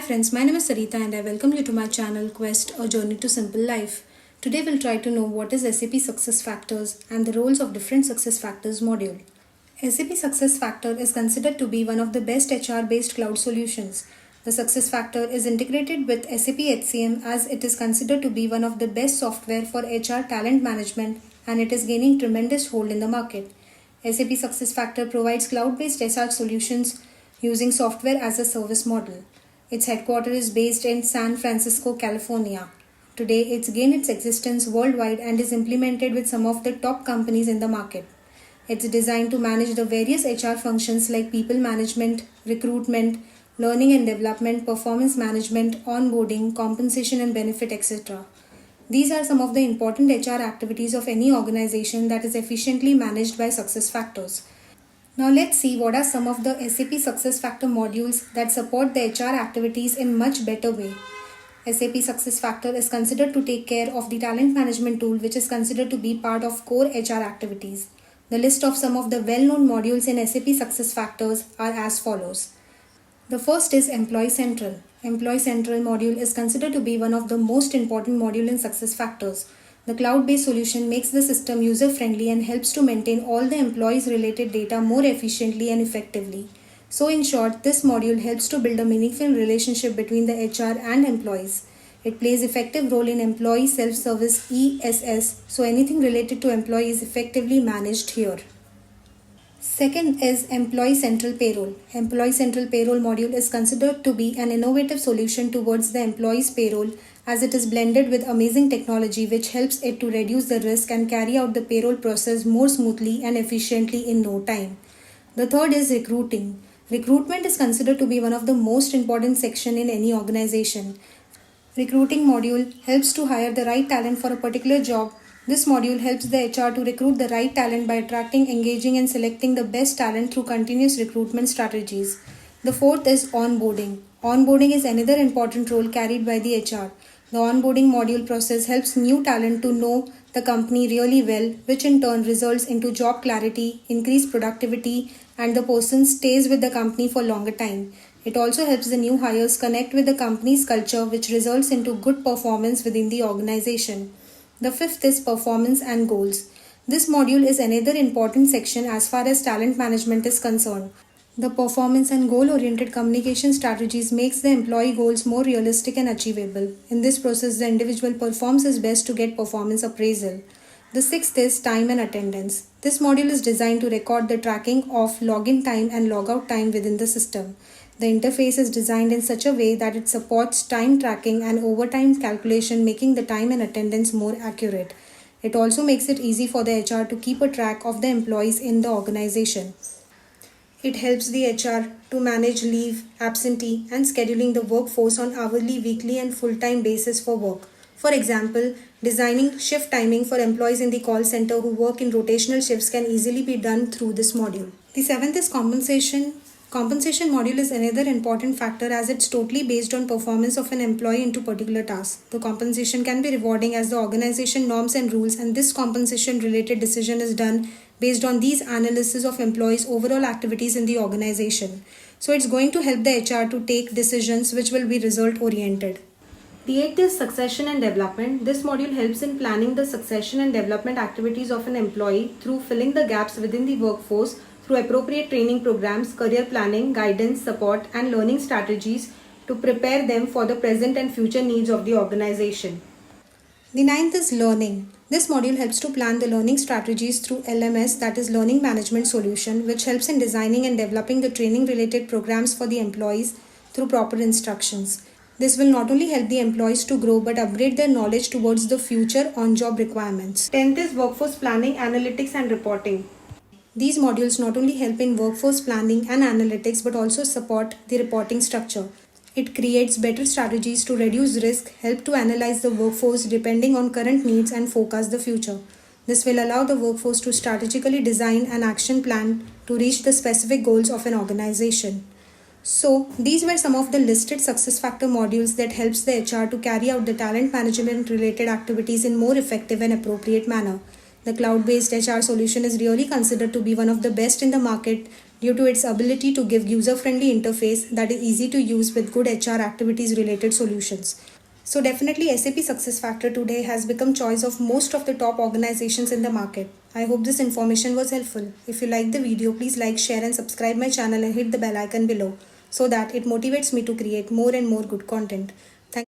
friends, my name is Sarita and I welcome you to my channel Quest, a journey to simple life. Today we'll try to know what is SAP Success Factors and the roles of different Success Factors module. SAP Success Factor is considered to be one of the best HR-based cloud solutions. The Success Factor is integrated with SAP HCM as it is considered to be one of the best software for HR talent management and it is gaining tremendous hold in the market. SAP Success Factor provides cloud-based HR solutions using software as a service model. Its headquarters is based in San Francisco, California. Today, it's gained its existence worldwide and is implemented with some of the top companies in the market. It's designed to manage the various HR functions like people management, recruitment, learning and development, performance management, onboarding, compensation and benefit, etc. These are some of the important HR activities of any organization that is efficiently managed by Success Factors. Now let's see what are some of the SAP Success Factor modules that support the HR activities in much better way. SAP Success Factor is considered to take care of the talent management tool which is considered to be part of core HR activities. The list of some of the well-known modules in SAP Success Factors are as follows. The first is Employee Central. Employee Central module is considered to be one of the most important module in Success Factors. The cloud-based solution makes the system user-friendly and helps to maintain all the employees-related data more efficiently and effectively. So in short, this module helps to build a meaningful relationship between the HR and employees. It plays effective role in employee self-service ESS, so anything related to employee is effectively managed here. Second is Employee Central Payroll. Employee Central Payroll module is considered to be an innovative solution towards the employee's payroll as it is blended with amazing technology which helps it to reduce the risk and carry out the payroll process more smoothly and efficiently in no time. The third is Recruiting. Recruitment is considered to be one of the most important section in any organization. Recruiting module helps to hire the right talent for a particular job. This module helps the HR to recruit the right talent by attracting, engaging and selecting the best talent through continuous recruitment strategies. The fourth is Onboarding. Onboarding is another important role carried by the HR. The onboarding module process helps new talent to know the company really well, which in turn results into job clarity, increased productivity, and the person stays with the company for longer time. It also helps the new hires connect with the company's culture, which results into good performance within the organization. The fifth is Performance and Goals. This module is another important section as far as talent management is concerned. The performance and goal-oriented communication strategies makes the employee goals more realistic and achievable. In this process, the individual performs his best to get performance appraisal. The sixth is Time and Attendance. This module is designed to record the tracking of login time and logout time within the system. The interface is designed in such a way that it supports time tracking and overtime calculation, making the time and attendance more accurate. It also makes it easy for the HR to keep a track of the employees in the organization. It helps the HR to manage leave, absentee, and scheduling the workforce on hourly, weekly, and full-time basis for work. For example, designing shift timing for employees in the call center who work in rotational shifts can easily be done through this module. The seventh is Compensation. Compensation module is another important factor as it's totally based on performance of an employee into particular tasks. The compensation can be rewarding as the organization norms and rules, and this compensation related decision is done based on these analysis of employees' overall activities in the organization. So it's going to help the HR to take decisions which will be result oriented. The eighth is Succession and Development. This module helps in planning the succession and development activities of an employee through filling the gaps within the workforce through appropriate training programs, career planning, guidance, support, and learning strategies to prepare them for the present and future needs of the organization. The ninth is Learning. This module helps to plan the learning strategies through LMS, that is Learning Management Solution, which helps in designing and developing the training-related programs for the employees through proper instructions. This will not only help the employees to grow but upgrade their knowledge towards the future on-job requirements. 10th is Workforce Planning, Analytics and Reporting. These modules not only help in workforce planning and analytics but also support the reporting structure. It creates better strategies to reduce risk, help to analyze the workforce depending on current needs and forecast the future. This will allow the workforce to strategically design an action plan to reach the specific goals of an organization. So, these were some of the listed success factor modules that helps the HR to carry out the talent management related activities in more effective and appropriate manner. The cloud-based HR solution is really considered to be one of the best in the market due to its ability to give user-friendly interface that is easy to use with good HR activities related solutions. So definitely SAP SuccessFactors today has become choice of most of the top organizations in the market. I hope this information was helpful. If you like the video, please like, share and subscribe my channel and hit the bell icon below so that it motivates me to create more and more good content.